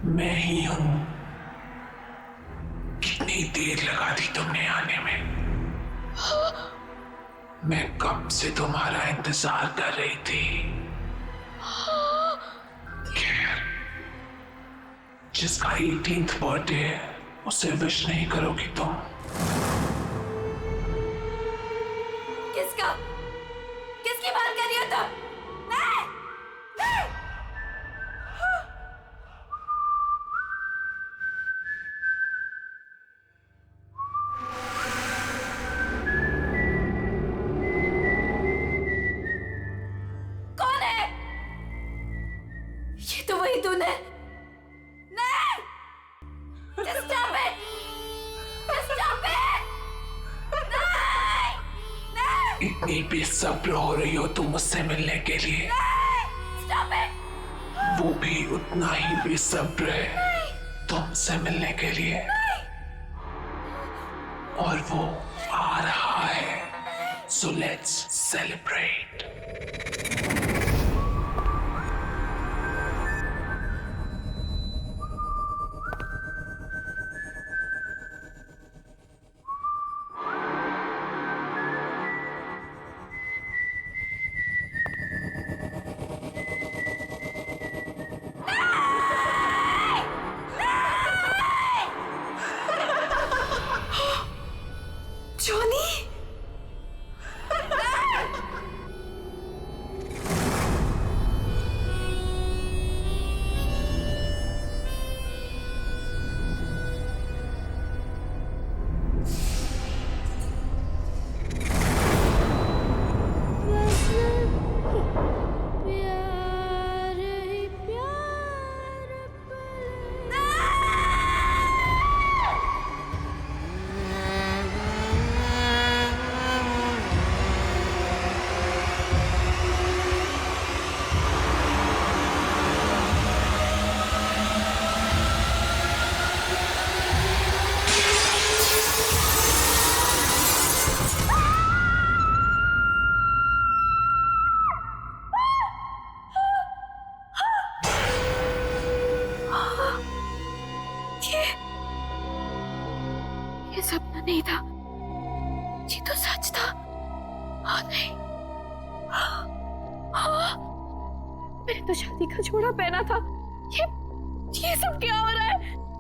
मैं ही हूं। कितनी देर लगा दी तुमने आने में? मैं कब से तुम्हारा इंतजार कर रही थी। खैर, जिसका 18th बर्थडे है उसे विश नहीं करोगी तुम। किसका? किसकी बात कर रही हो तुम? नहीं! नहीं! कौन है? ये तो वही तूने। नहीं! Just stop it! Just stop it! नहीं! नहीं! इतनी बेसब्र हो रही हो तुम मुझसे मिलने के लिए। Stop it! वो भी उतना ही बेसब्र है तुमसे मिलने के लिए। और वो आ रहा है। So let's celebrate. जॉनी! ये सपना नहीं था, ये तो सच था। हाँ नहीं, हाँ, मैंने तो शादी का जोड़ा पहना था। ये सब क्या हो रहा है?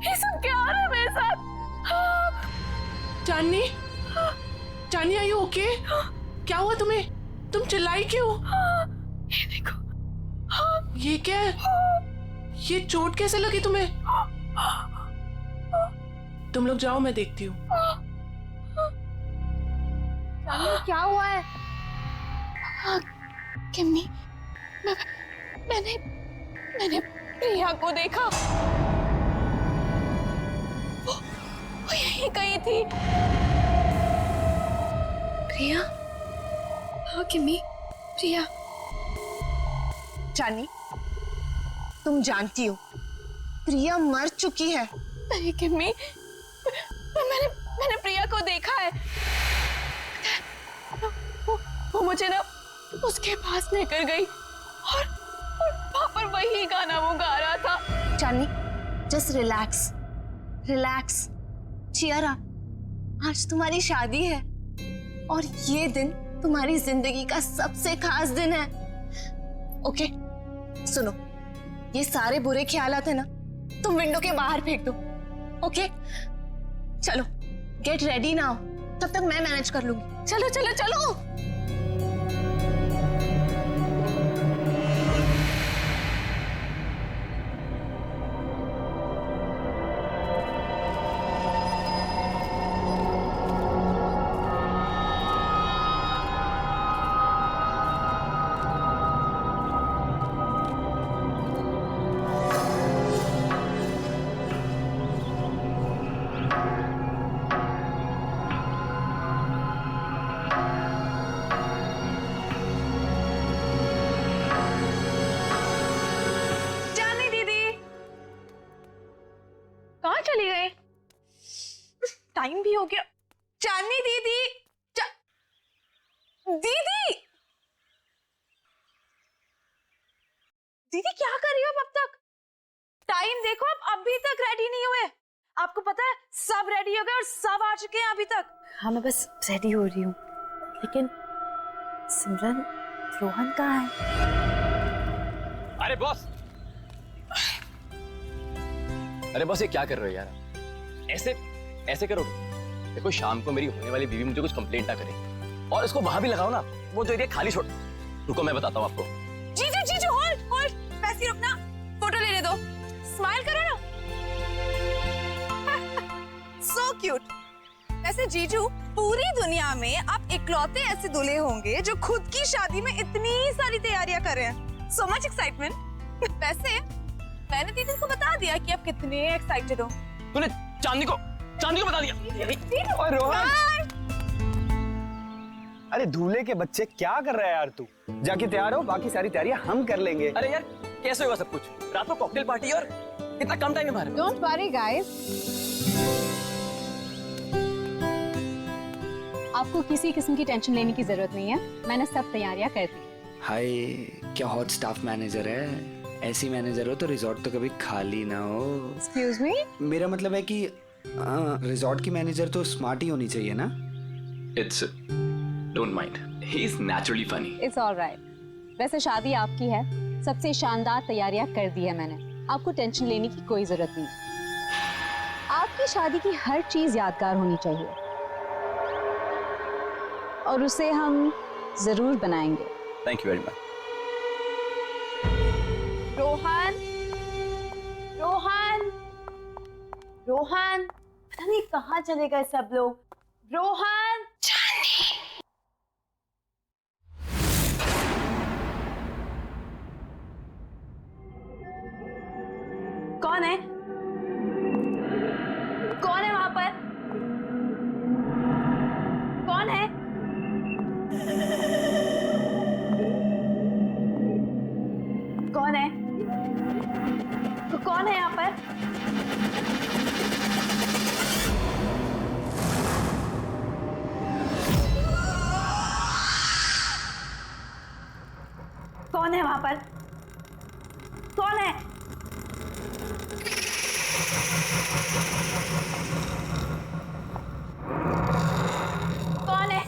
ये सब क्या हो रहा है मेरे साथ? हाँ, चांदनी, चांदनी आर यू ओके? क्या हुआ तुम्हें? तुम चिल्लाई क्यों? ये देखो। ये क्या है? ये चोट कैसे लगी तुम्हें? तुम लोग जाओ, मैं देखती हूँ। क्या हुआ है? किम्मी, मैंने प्रिया को देखा। वो यहीं कहीं थी। प्रिया? हाँ किम्मी, प्रिया। चांदनी, तुम जानती हो प्रिया मर चुकी है। नहीं किम्मी, मैंने प्रिया को देखा है। वो मुझे ना उसके पास लेकर गई और वहां पर वही गाना वो गा रहा था। Chandni, just relax, relax, cheer up. आज तुम्हारी शादी है और ये दिन तुम्हारी जिंदगी का सबसे खास दिन है। ओके, सुनो, ये सारे बुरे ख्यालात है ना, तुम विंडो के बाहर फेंक दो। ओके, चलो गेट रेडी नाउ, तब तक मैं मैनेज कर लूंगी। चलो चलो चलो। टाइम भी हो गया। चांदनी दीदी, दीदी, दीदी क्या कर रही हो अब तक? टाइम देखो, अब अभी तक रेडी नहीं हुए? आपको पता है सब रेडी हो गए और सब आ चुके हैं अभी तक। हाँ मैं बस रेडी हो रही हूँ, लेकिन सिमरन, रोहन कहाँ है? अरे बॉस, अरे बॉस ये क्या कर रहे हो यार? ऐसे ऐसे करो। देखो शाम को मेरी होने वाली बीवी मुझे कुछ कंप्लेंट ना करे, और इसको वहां भी लगाओ ना, वो जो एरिया खाली छोड़। रुको मैं बताता हूँ आपको। जीजू जीजू होल्ड होल्ड, पैसे रुकना, फोटो लेने दो, स्माइल करो ना। So cute. वैसे जीजू, पूरी दुनिया में आप इकलौते ऐसे दूल्हे होंगे जो खुद की शादी में इतनी सारी तैयारियां कर रहे हैं। So much excitement. वैसे मैंने दीदी को बता दिया कि आप कितने एक्साइटेड हो। तूने चांदी को बता दिया। और रोहन, अरे दूल्हे के बच्चे क्या कर रहा है यार तू? जाके तैयार हो, बाकी सारी तैयारियां हम कर लेंगे। अरे यार कैसे होगा सब कुछ? रात को कॉकटेल पार्टी और इतना कम टाइम में बाहर। डोंट वरी गाइस, आपको किसी किस्म की टेंशन लेने की जरूरत नहीं है, मैंने सब तैयारियां कर दी। हाय, क्या हॉट स्टाफ मैनेजर है। ऐसी मैनेजर हो तो रिजॉर्ट तो कभी खाली ना हो। एक्सक्यूज मी, मेरा मतलब है कि रिजॉर्ट की मैनेजर तो स्मार्ट ही होनी चाहिए ना। It's don't mind. He's naturally funny. It's alright. वैसे शादी आपकी है, सबसे शानदार तैयारियां कर दी है मैंने, आपको टेंशन लेने की कोई जरूरत नहीं। आपकी शादी की हर चीज यादगार होनी चाहिए और उसे हम जरूर बनाएंगे। Thank you very much. Rohan, Rohan, Rohan, पता नहीं कहाँ चले गए सब लोग। रोहन, कौन है? कौन है वहां पर? कौन है? कौन है? कौन है यहाँ पर? कौन है वहां पर? कौन है? कौन है?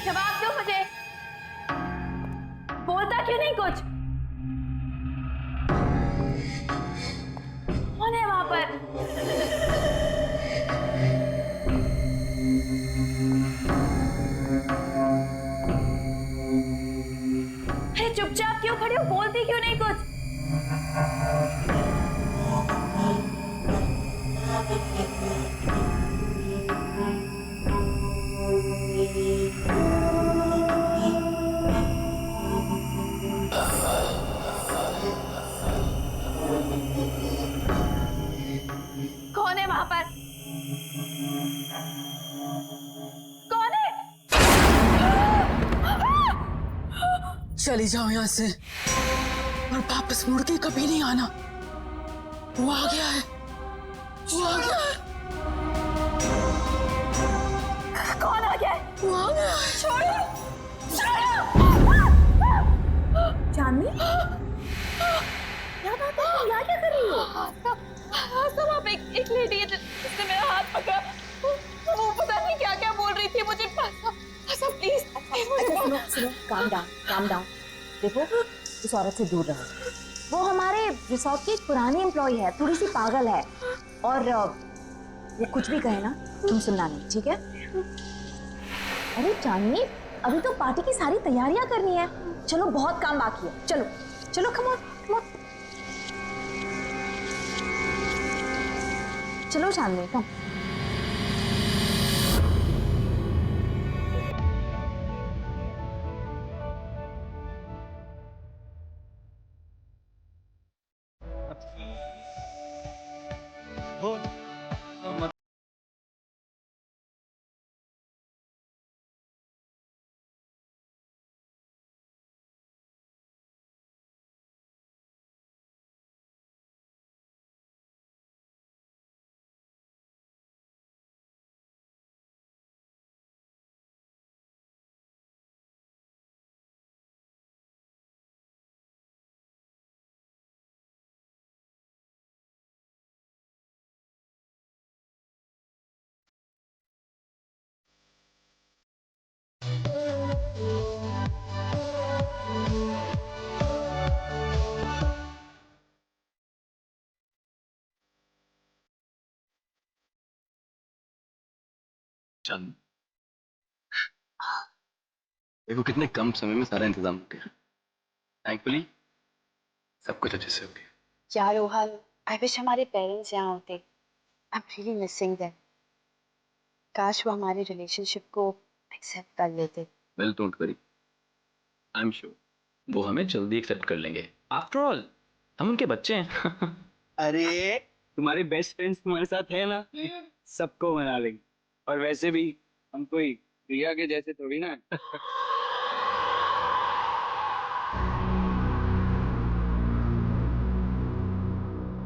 जवाब दो मुझे। बोलता क्यों नहीं कुछ? कौन है वहां पर? अरे चुपचाप क्यों खड़े हो? बोलती क्यों नहीं कुछ? कौन है वहां पर? कौन है? चली जाओ यहाँ से और वापस मुड़ के कभी नहीं आना। वो आ गया है, वो आ गया है, कौन आ गया है? वो आ गया है। छोड़ो, छोड़ो। चांदनी, क्या बात है? यहाँ क्या कर रही हो? सब आप एक लेडी है जिसने मेरा हाथ पकड़ा, वो पता नहीं क्या क्या बोल रही थी मुझे। प्लीज सुनो सुनो, काम डाउन। देखो, इस औरत से दूर रहो। वो हमारे रिसोर्ट की एक पुरानी एम्प्लॉय है, थोड़ी सी पागल है, और ये कुछ भी कहे ना तुम सुनना नहीं, ठीक है? अरे चांदनी, अभी तो पार्टी की सारी तैयारियां करनी है। चलो, बहुत काम बाकी है। चलो चलो, कम ऑन कम ऑन। चलो चांदनी, कम। चंद, देखो कितने कम समय में सारा इंतजाम हो गया। थैंकफुली सब कुछ अच्छे से हो गया। यार रोहन, आई विश हमारे पेरेंट्स यहाँ होते। I am really missing them. काश वो हमारे रिलेशनशिप को एक्सेप्ट कर लेते। Well don't worry, I am sure वो हमें जल्दी एक्सेप्ट कर लेंगे। आफ्टर ऑल हम उनके बच्चे हैं। अरे तुम्हारे बेस्ट फ्रेंड्स तुम्हारे साथ है ना, सबको मना लेंगे। और वैसे भी हम कोई प्रिया के जैसे थोड़ी ना।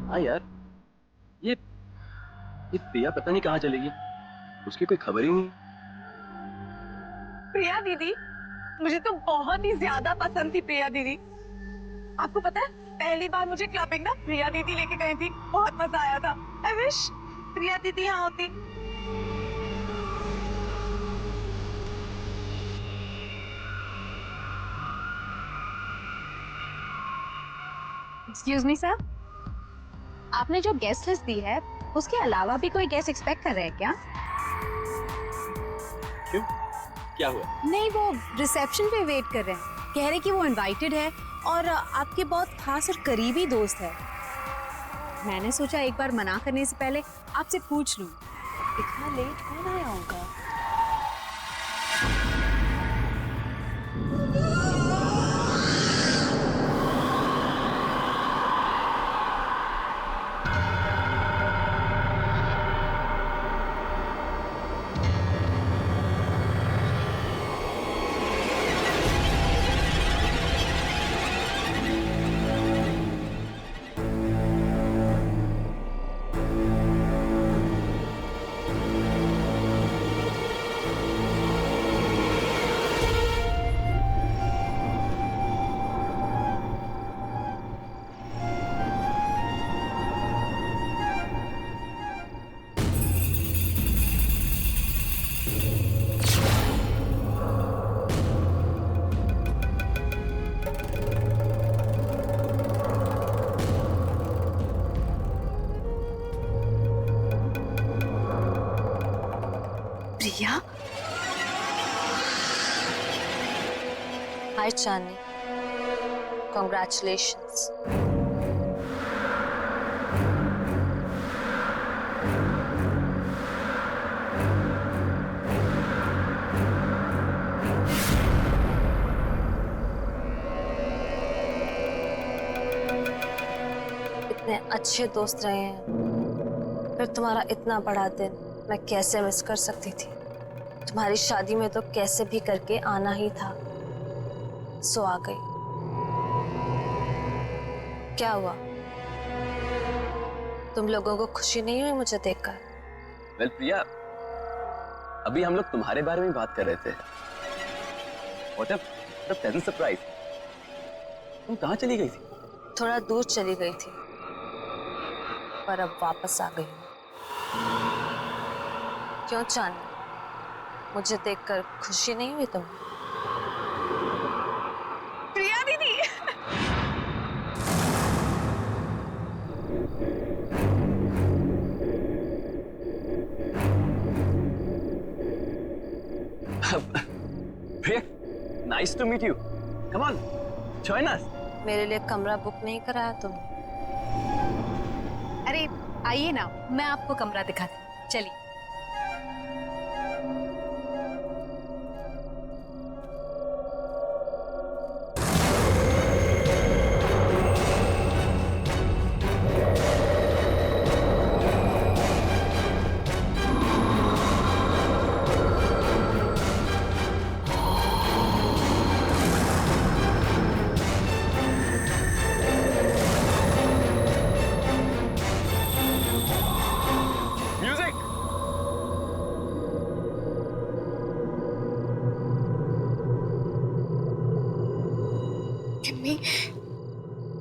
हाँ यार, ये प्रिया पता नहीं कहाँ चलेगी, उसकी कोई खबर ही नहीं। प्रिया दीदी, मुझे तो बहुत ही ज्यादा पसंद थी प्रिया दीदी। आपको पता है, पहली बार मुझे क्लबिंग ना प्रिया दीदी लेके गई थी, बहुत मजा आया था। आई विश प्रिया दीदी यहाँ होती। एक्सक्यूज मी सर, आपने जो गेस्ट लिस्ट दी है उसके अलावा भी कोई गेस्ट एक्सपेक्ट कर रहे हैं क्या? क्यों, क्या हुआ? नहीं, वो रिसेप्शन पे वेट कर रहे हैं। कह रहे कि वो इनवाइटेड है और आपके बहुत खास और करीबी दोस्त है। मैंने सोचा एक बार मना करने से पहले आपसे पूछ लूं, इतना लेट कौन आया होगा? प्रिया, हाय चांदनी, कॉन्ग्रेचुलेशंस। इतने अच्छे दोस्त रहे हैं, फिर तुम्हारा इतना बड़ा दिन मैं कैसे मिस कर सकती थी। तुम्हारी शादी में तो कैसे भी करके आना ही था, सो आ गई। क्या हुआ, तुम लोगों को खुशी नहीं हुई मुझे देखकर? वेल प्रिया, अभी हम लोग तुम्हारे बारे में बात कर रहे थे। What a pleasant surprise। तुम कहाँ चली गई थी? थोड़ा दूर चली गई थी, पर अब वापस आ गई। क्यों चांदनी, मुझे देखकर खुशी नहीं हुई तुम्हें? प्रिया दीदी, Priya, nice to meet you. Come on, join us. मेरे लिए कमरा बुक नहीं कराया तुमने? अरे आइए ना, मैं आपको कमरा दिखाती हूँ, चलिए।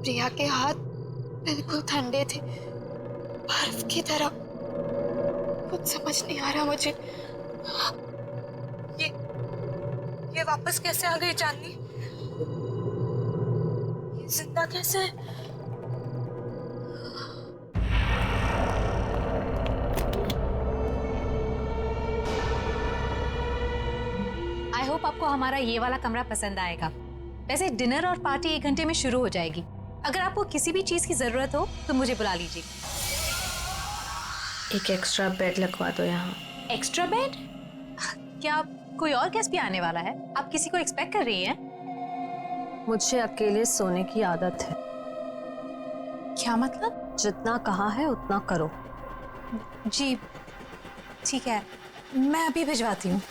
प्रिया के हाथ बिल्कुल ठंडे थे, बर्फ की तरह। कुछ समझ नहीं आ रहा मुझे। ये वापस कैसे आ गई चांदनी? ये जिंदा कैसे है? होप आपको हमारा ये वाला कमरा पसंद आएगा। वैसे डिनर और पार्टी 1 घंटे में शुरू हो जाएगी। अगर आपको किसी भी चीज की जरूरत हो तो मुझे बुला लीजिए। एक एक्स्ट्रा बेड लगवा दो यहाँ। Extra bed? क्या कोई और गेस्ट भी आने वाला है? आप किसी को एक्सपेक्ट कर रही हैं? मुझे अकेले सोने की आदत है। क्या मतलब? जितना कहा है उतना करो। जी ठीक है, मैं अभी भिजवाती हूँ।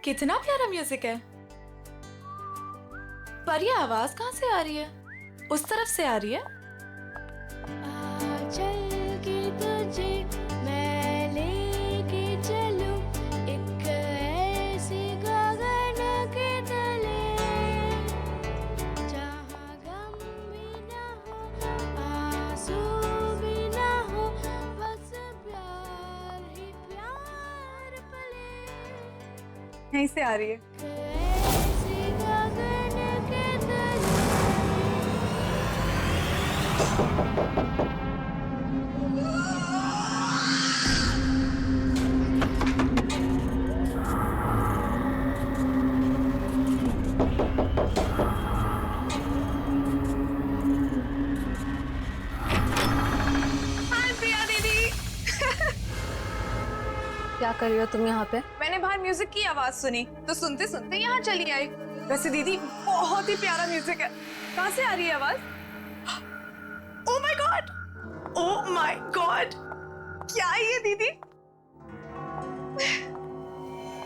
कितना प्यारा म्यूजिक है। पर ये आवाज कहाँ से आ रही है? उस तरफ से आ रही है। यहीं से आ रही है। क्या कर रही हो तुम यहाँ पे? मैंने बाहर म्यूजिक की आवाज सुनी तो सुनते सुनते यहाँ चली आई। वैसे दीदी बहुत ही प्यारा म्यूजिक है। कहाँ से आ रही है आवाज? Oh my God, oh my God, क्या है ये दीदी?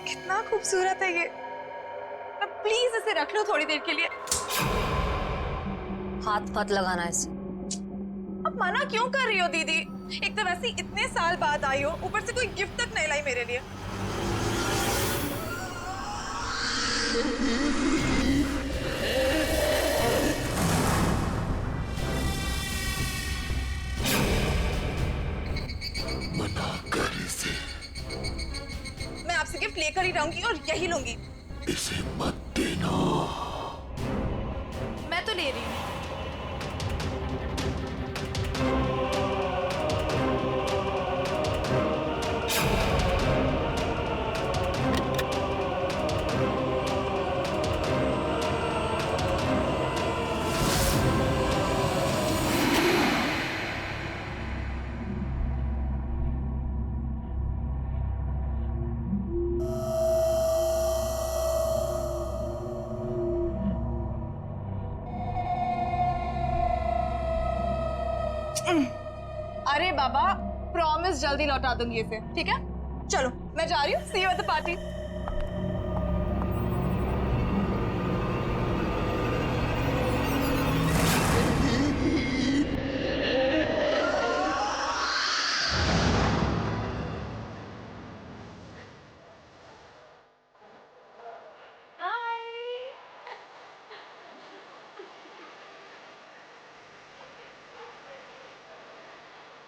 कितना खूबसूरत है ये। अब प्लीज इसे रख लो थोड़ी देर के लिए। हाथ मत लगाना इसे। अब मना क्यों कर रही हो दीदी? एक तो वैसे इतने साल बाद आई हो, ऊपर से कोई गिफ्ट तक नहीं लाई मेरे लिए। मना कर इसे। मैं आपसे गिफ्ट लेकर ही रहूंगी और यही लूंगी। इसे मत देना। मैं तो ले रही हूँ। अरे बाबा, प्रॉमिस जल्दी लौटा दूंगी इसे, ठीक है? चलो मैं जा रही हूँ। सी यू एट द पार्टी।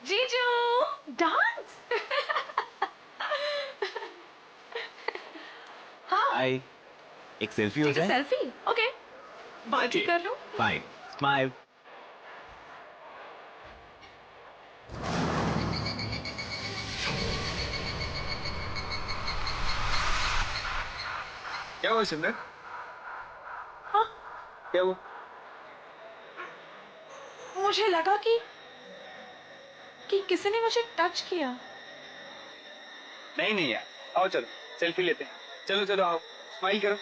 जीजू डांस। हाय, एक सेल्फी हो जाए? सेल्फी ओके बात कर लो। Bye, smile. क्या हुआ सिमरन? हाँ? क्या हुआ? मुझे लगा कि किसी ने मुझे टच किया। नहीं यार, आओ चलो सेल्फी लेते हैं। चलो चलो आओ, स्माइल करो।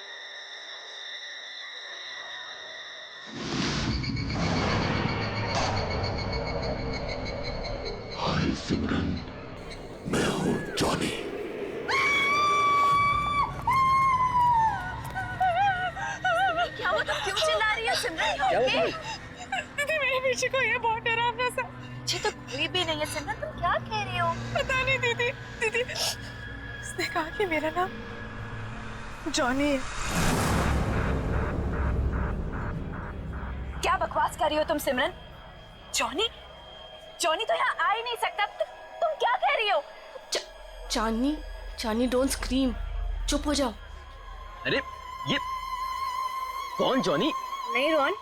हाय सिमरन, मैं हूँ जॉनी। क्या हुआ? तुम क्यों चिल्ला रही हो सिमरन? क्या हुआ? दीदी मेरे पीछे कोई है, बहुत डरावना सा। मुझे तो कोई भी नहीं है सिमरन, तुम क्या कह रही हो? पता नहीं दीदी। दीदी उसने कहा कि मेरा नाम जॉनी है। क्या बकवास कर रही हो तुम सिमरन? जॉनी? जॉनी तो यहाँ आ ही नहीं सकता। तुम क्या कह रही हो? चांदनी, चांदनी डोंट स्क्रीम, चुप हो जाओ। अरे ये कौन जॉनी? नहीं रोहन,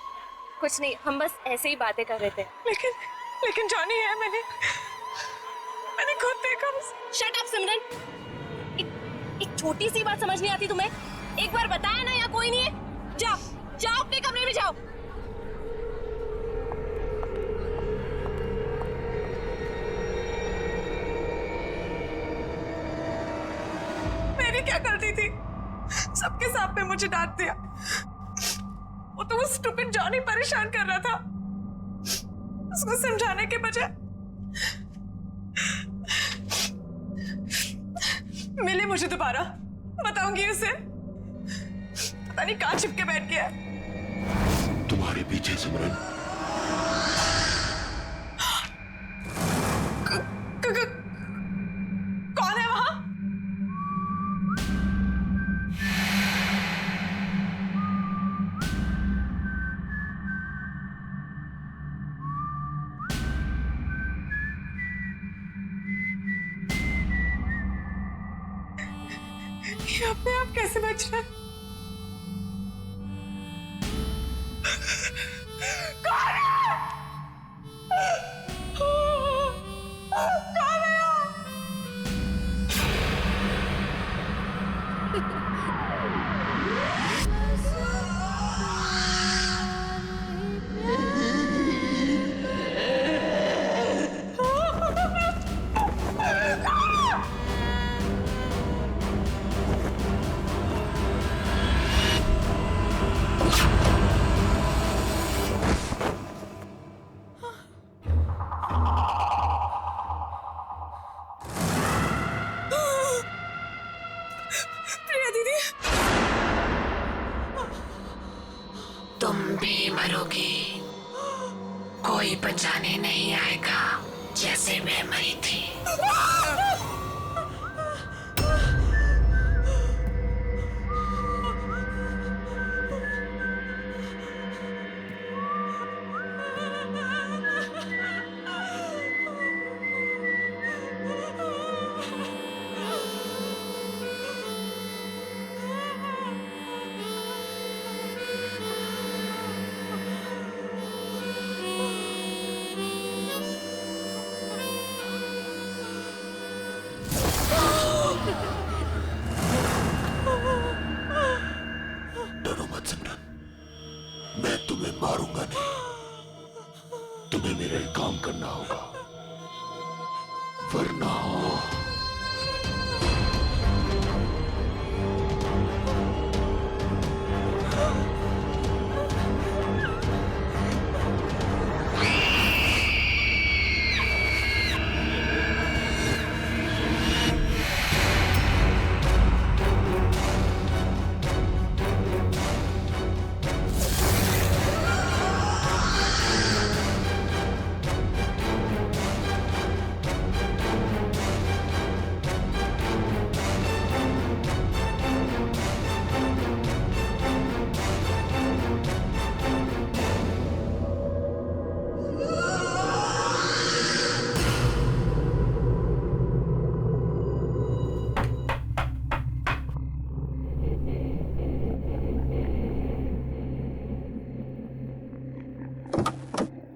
कुछ नहीं, हम बस ऐसे ही बातें कर रहे थे। लेकिन जॉनी है, मैंने खुद देखा। शट अप सिमरन, एक छोटी सी बात समझ नहीं आती तुम्हें? एक बार बताया ना यहाँ कोई नहीं है। जाओ जाओ अपने कमरे में जाओ। मैंने क्या गलती थी? सबके सामने मुझे डांट दिया। वो तो वो स्टूपिड जॉनी परेशान कर रहा था। उसको समझाने के बजाय मिले मुझे दोबारा, बताऊंगी उसे। पता नहीं कहाँ छिपके बैठ गया। तुम्हारे पीछे सिमरन। कौन है वहां? ये अपने आप कैसे बच रहा है? कौन है? कौन है? प्रिया दीदी, तुम भी मरोगी, कोई बचाने नहीं आएगा, जैसे मैं मरी थी।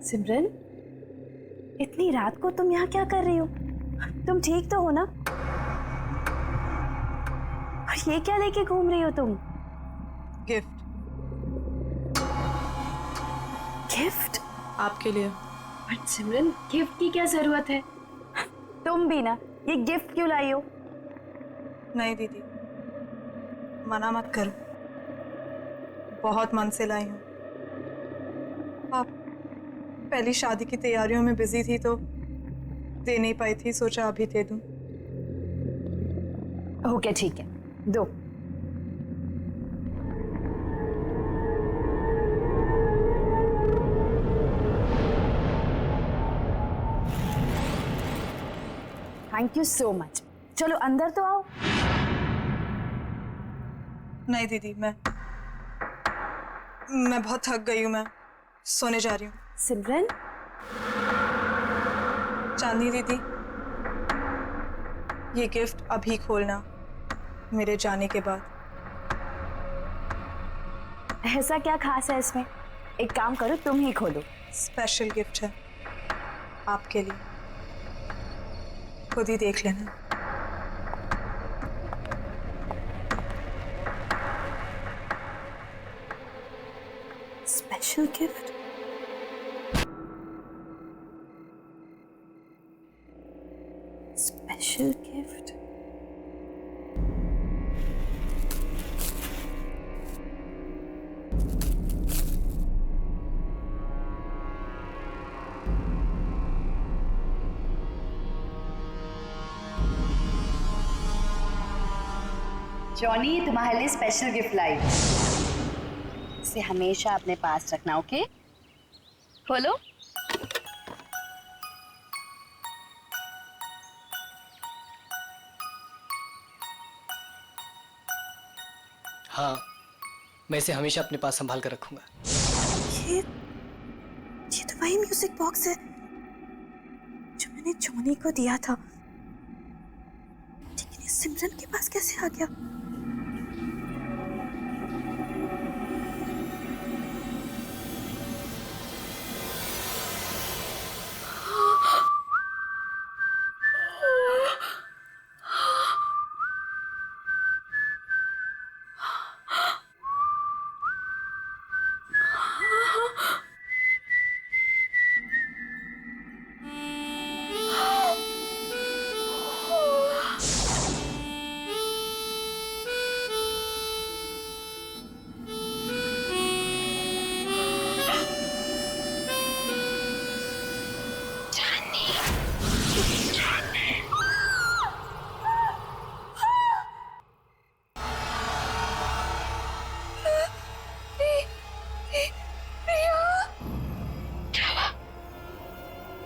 सिमरन, इतनी रात को तुम यहाँ क्या कर रही हो? तुम ठीक तो हो ना? और ये क्या लेके घूम रही हो तुम? गिफ्ट। गिफ्ट? आपके लिए। बट सिमरन, गिफ्ट की क्या जरूरत है? तुम भी ना, ये गिफ्ट क्यों लाई हो? नहीं दीदी, मना मत करो, बहुत मन से लाई हूँ। आप पहली शादी की तैयारियों में बिजी थी तो दे नहीं पाई थी, सोचा अभी दे दूं। ओके ठीक है, दो। Thank you so much. चलो अंदर तो आओ। नहीं दीदी, मैं बहुत थक गई हूँ, मैं सोने जा रही हूँ। सिमरन, चांदनी दीदी, ये गिफ्ट अभी खोलना, मेरे जाने के बाद। ऐसा क्या खास है इसमें? एक काम करो, तुम ही खोलो। स्पेशल गिफ्ट है आपके लिए, खुद ही देख लेना। Special gift? Special gift? Johnny, तुम्हारे लिए स्पेशल गिफ्ट लाई। इसे हमेशा अपने पास रखना, ओके? खोलो। हाँ, मैं इसे हमेशा अपने पास संभाल कर रखूंगा। ये तो वही म्यूजिक बॉक्स है जो मैंने जॉनी को दिया था, लेकिन ये सिमरन के पास कैसे आ गया?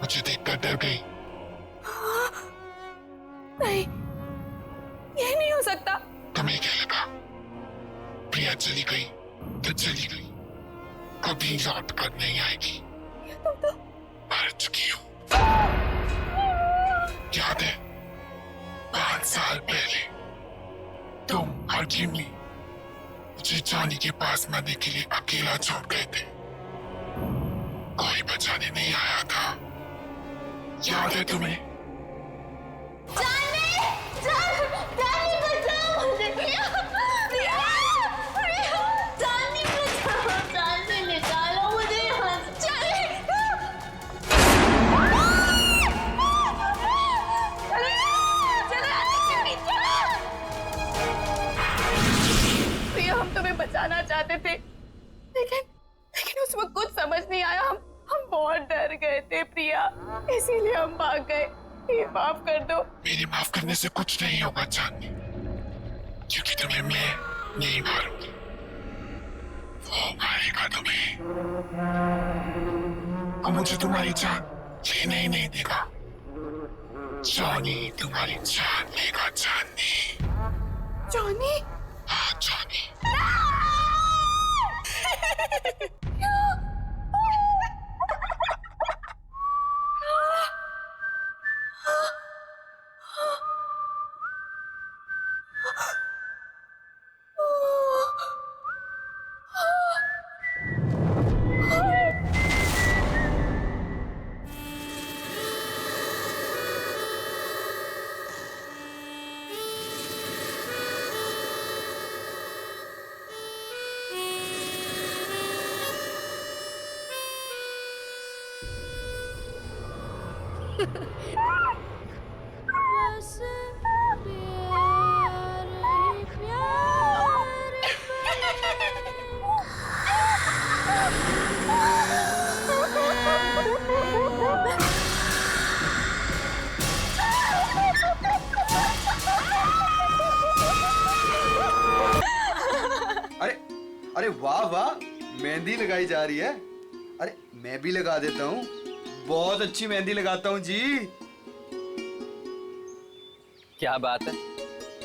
मुझे देखकर डर गई। नहीं, ये नहीं हो सकता। तुम्हें क्या लगा प्रिया चली गई तो चली गई, कभी लौट कर नहीं आएगी। तुम तो मर चुकी हो। याद है 5 साल पहले तुम और जिमी मुझे जॉनी के पास मरने के लिए अकेला छोड़ गए थे, कोई बचाने नहीं आया था। याद है तुम्हें? प्रिया, हम तुम्हें बचाना चाहते थे, लेकिन उस वक्त कुछ समझ नहीं आया। हम बहुत डर गए थे प्रिया, इसीलिए हम भाग गए। ये माफ कर दो। मेरे माफ करने से कुछ नहीं होगा चांदनी, क्योंकि तुम्हें मैं नहीं मारूंगी, वो मारेगा तुम्हें। और मुझे तुम्हारी जान लेने ही नहीं देगा। जॉनी तुम्हारी जान लेगा चांदनी। जॉनी? हाँ जॉनी। अरे अरे वाह वाह, मेहंदी लगाई जा रही है। अरे मैं भी लगा देता हूँ, बहुत अच्छी मेहंदी लगाता हूँ जी। क्या बात है,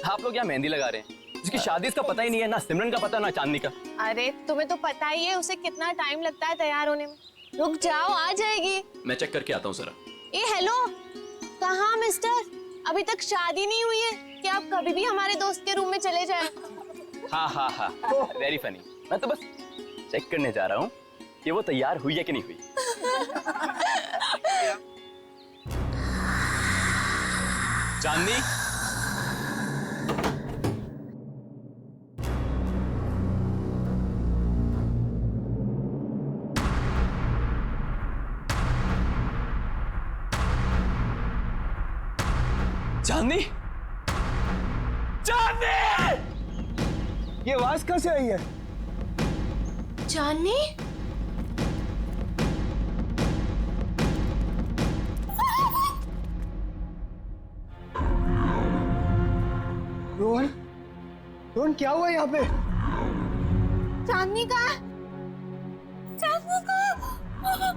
आप लोग यहाँ मेहंदी लगा रहे हैं? जिसकी शादी इसका पता ही नहीं है, ना सिमरन का पता ना चांदनी का। अरे तुम्हें तो पता ही है उसे कितना टाइम लगता है तैयार होने में। रुक जाओ, आ जाएगी। मैं चेक करके आता हूँ जरा। ए हेलो, कहाँ मिस्टर? अभी तक शादी नहीं हुई है कि आप कभी भी हमारे दोस्त के रूम में चले जाएं? हाँ हाँ हाँ, वेरी फनी। मैं तो बस चेक करने जा रहा हूँ कि वो तैयार हुई है कि नहीं हुई। चांदनी, चांदनी, चांदनी! ये आवाज कहाँ से आई है? चांदनी? रोहन, रोहन क्या हुआ यहाँ पे? चांदनी कहाँ है? चांदनी कहाँ है?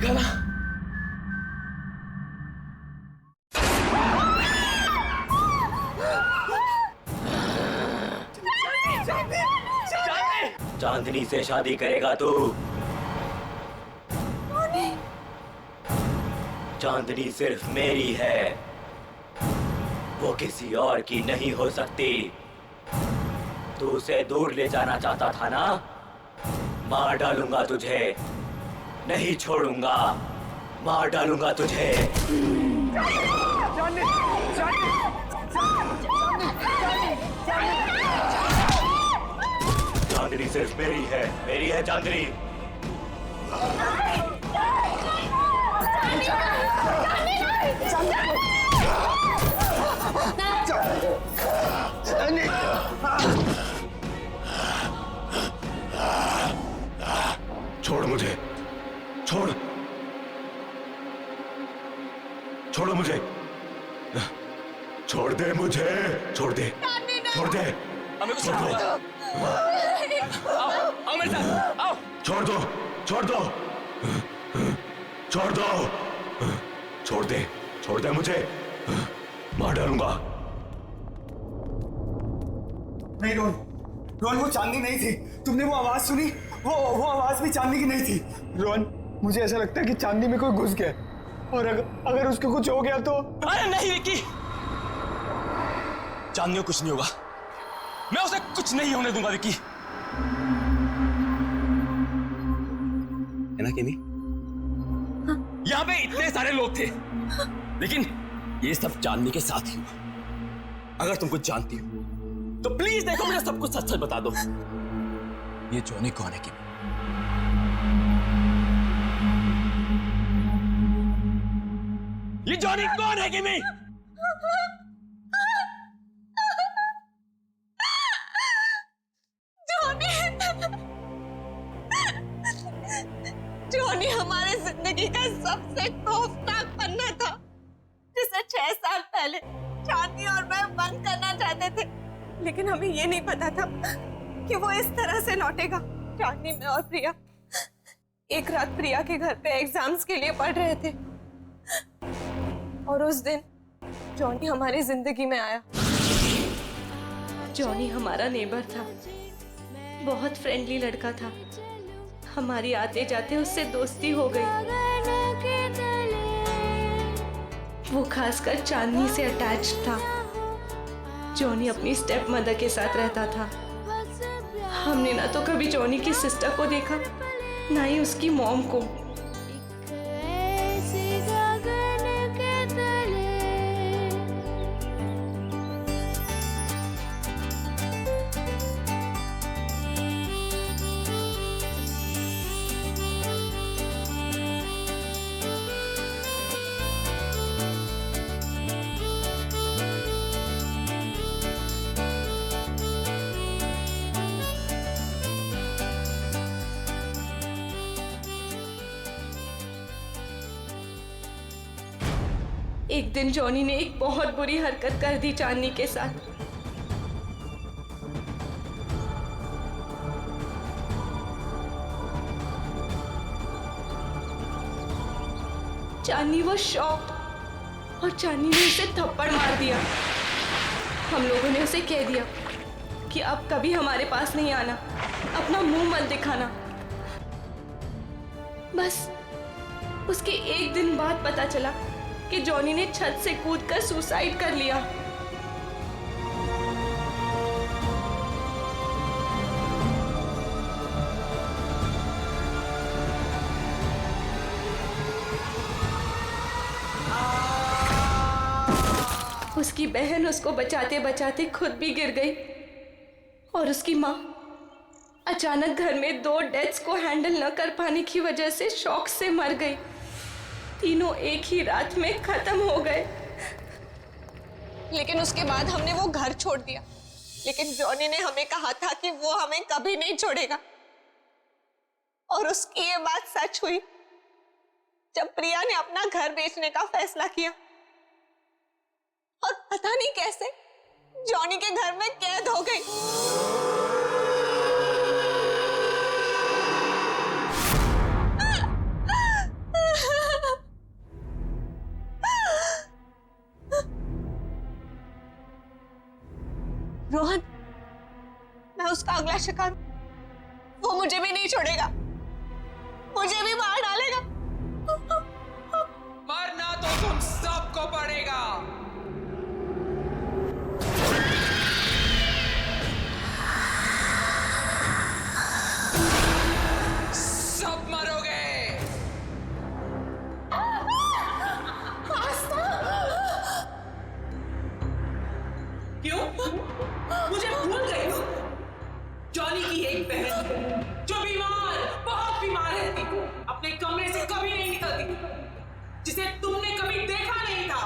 गाना चांदनी से शादी करेगा तू? चांदनी सिर्फ मेरी है, वो किसी और की नहीं हो सकती। तू उसे दूर ले जाना चाहता था ना? मार डालूंगा तुझे, नहीं छोड़ूंगा, मार डालूंगा तुझे। चांदनी सिर्फ मेरी है चांदनी। छोड़ मुझे, छोड़, छोड़ो मुझे, छोड़ दे मुझे, छोड़ दे, छोड़ दे, छोड़ दो, आओ मेरे साथ, आओ। छोड़ दो, छोड़ दो, छोड़ दो, छोड़ दे, छोड़ दे मुझे, मार डालूंगा। नहीं रोहन, रोहन वो चांदनी नहीं थी। तुमने वो आवाज सुनी? वो आवाज भी चांदनी की नहीं थी। रोहन, मुझे ऐसा लगता है कि चांदनी में कोई घुस गया, और अगर उसको कुछ हो गया तो। अरे नहीं विक्की, चांदनी को कुछ नहीं होगा, मैं उसे कुछ नहीं होने दूंगा विक्की। है ना केमी? यहाँ पे इतने सारे लोग थे, लेकिन ये सब चांदनी के साथ ही हुआ। अगर तुम कुछ जानती हो तो प्लीज देखो, मुझे सब कुछ सच सच बता दो। ये जॉनी कौन है केमी? ये जॉनी कौन है केमी? जॉनी हमारे जिंदगी का सबसे खौफनाक पन्ना था, जिसे 6 साल पहले चांदनी और मैं बंद करना चाहते थे, लेकिन हमें ये नहीं पता था कि वो इस तरह से लौटेगा। चांदनी, मैं और प्रिया एक रात प्रिया के घर पे एग्जाम्स के लिए पढ़ रहे थे, और उस दिन जॉनी हमारी जिंदगी में आया। जॉनी हमारा नेबर था, बहुत फ्रेंडली लड़का था। हमारी आते जाते उससे दोस्ती हो गई। वो खासकर चांदनी से अटैच था। जॉनी अपनी स्टेप मदर के साथ रहता था। हमने ना तो कभी जॉनी की सिस्टर को देखा, ना ही उसकी मॉम को। एक दिन जॉनी ने एक बहुत बुरी हरकत कर दी चांदनी के साथ। चांदनी वो शॉक्ड और चांदनी ने उसे थप्पड़ मार दिया। हम लोगों ने उसे कह दिया कि अब कभी हमारे पास नहीं आना, अपना मुंह मत दिखाना। बस उसके एक दिन बाद पता चला कि जॉनी ने छत से कूदकर सुसाइड कर लिया। उसकी बहन उसको बचाते बचाते खुद भी गिर गई और उसकी माँ अचानक घर में 2 डेथ्स को हैंडल न कर पाने की वजह से शॉक से मर गई। तीनों एक ही रात में खत्म हो गए। लेकिन उसके बाद हमने वो घर छोड़ दिया। लेकिन जॉनी ने हमें कहा था कि वो हमें कभी नहीं छोड़ेगा, और उसकी ये बात सच हुई जब प्रिया ने अपना घर बेचने का फैसला किया। और पता नहीं कैसे जॉनी के घर में कैद हो गई। रोहन, मैं उसका अगला शिकार, वो मुझे भी नहीं छोड़ेगा, मुझे भी मार डालेगा। मरना तो तुम सबको पड़ेगा। सब मरोगे। क्यों? मुझे भूल गई हो? जॉनी की एक बहन जो बीमार, बहुत बीमार रहती, अपने कमरे से कभी नहीं निकलती, जिसे तुमने कभी देखा नहीं था।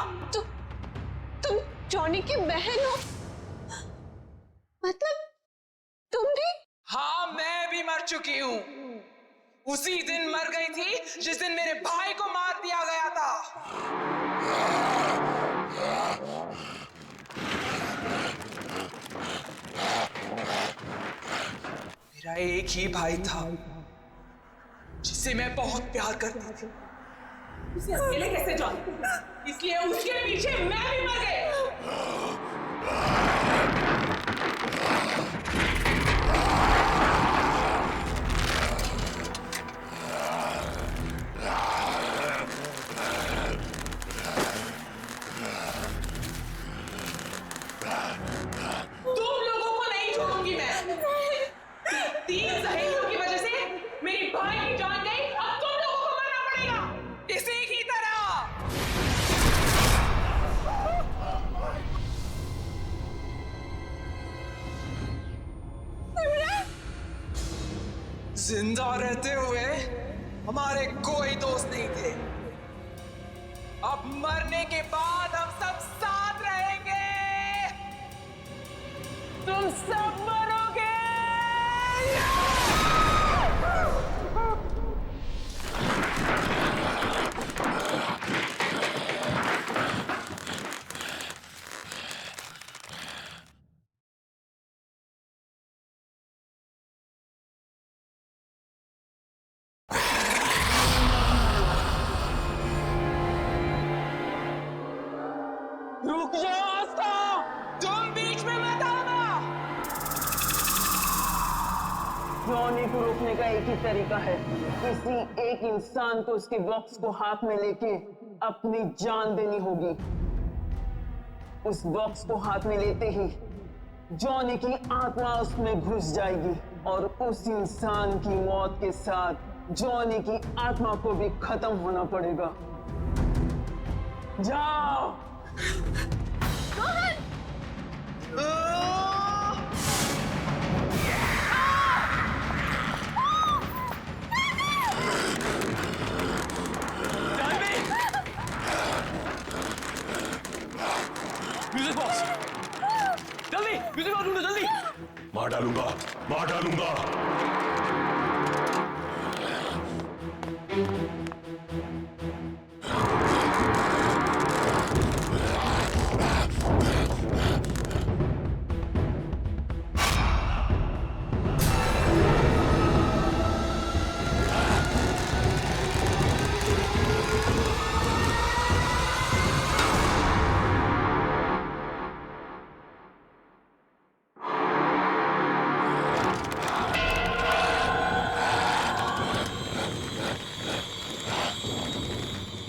तुम जॉनी की बहन हो? मतलब तुम भी? हाँ, मैं भी मर चुकी हूँ। उसी दिन मर गई थी जिस दिन मेरे भाई को मार दिया गया था। मेरा एक ही भाई था जिसे मैं बहुत प्यार करती थी। उसे अकेले कैसे जाऊं? इसलिए उसके पीछे मैं भी मर गई। तुम लोगों को नहीं छोड़ूंगी मैं। 3 सहेलियों की वजह से मेरी भाई की जान गई, अब तुम लोगों को मरना पड़ेगा इसी की तरह। जिंदा रहते हुए हमारे कोई दोस्त नहीं थे। अब मरने के बाद हम सब साथ रहेंगे। तुम सब मरोगे। रुक जाओ आस्था, तुम बीच में मत आना। जॉनी को रोकने का एक ही तरीका है, किसी एक इंसान को उसके बॉक्स को हाथ में लेके अपनी जान देनी होगी। उस बॉक्स को हाथ में लेते ही जॉनी की आत्मा उसमें घुस जाएगी और उस इंसान की मौत के साथ जॉनी की आत्मा को भी खत्म होना पड़ेगा। जाओ। म्यूजिक बॉक्स, जल्दी म्यूजिक बॉक्स ढूंढो, जल्दी। मार डालूंगा, मार डालूंगा।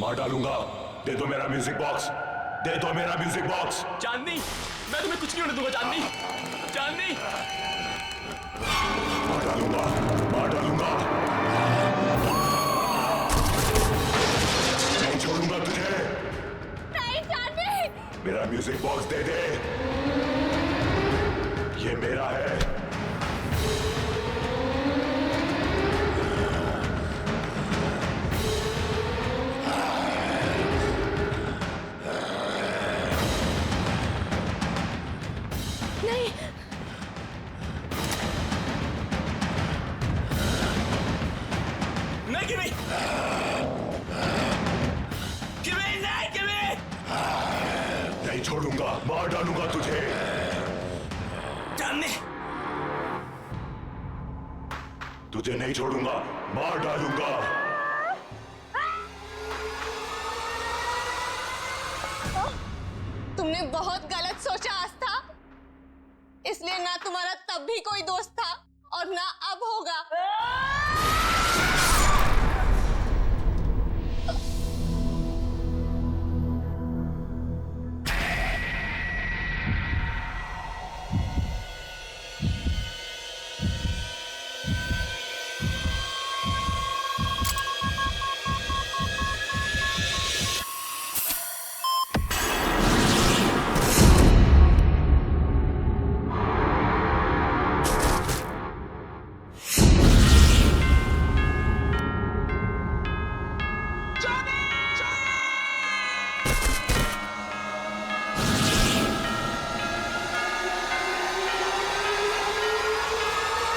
मार डालूंगा। दे दो मेरा म्यूजिक बॉक्स, दे दो मेरा म्यूजिक बॉक्स। चांदनी, मैं तुम्हें कुछ नहीं होने दूंगा चांदनी। चांदनी, मार डालूंगा, मार डालूंगा। नहीं छोड़ूंगा तुझे। नहीं चांदनी। मेरा म्यूजिक बॉक्स दे दे, ये मेरा है। नहीं, नहीं किमी, किमी नहीं, किमी नहीं छोड़ूंगा, मार डालूंगा तुझे। चांदनी, तुझे नहीं छोड़ूंगा, मार डालूंगा। तुमने बहुत गलत सोचा आस्था, इसलिए ना तुम्हारा तब भी कोई दोस्त था और ना अब होगा। जॉनी!